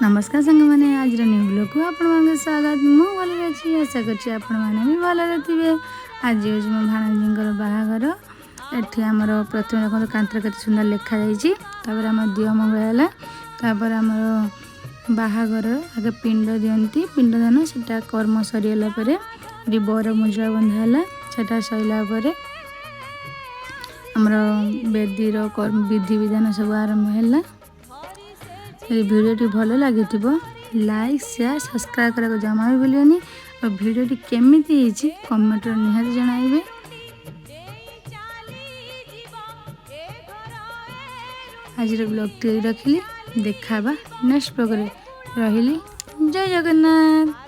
नमस्कार सांग मैंने आज न्यू ब्लॉग को आपण स्वागत मु भल अच्छी आशा कर आपण मैंने भी भल थे। आज हूँ मो भाणजी बाहागर एठी आमर प्रथम देखो कांतर के सुंदर लिखा जापर आम दिह मंगल है आमर बाहागर आगे पिंड दियंती पिंडदान से कर्म सरीगला बर मुद्रा बंधा है सरला आमर बेदीर कर्म विधि विधान सब आरंभ है। भिडियोटी भल लगी लाइक शेयर सब्सक्राइब करने को जमा भी भूलियोनी और भिडियोटी केमिति होइछि कमेंट निहाती जणाइबे। आज ब्लॉग टी रखिली देखा नेक्स्ट ब्लॉग रे रहिली। जय जगन्नाथ।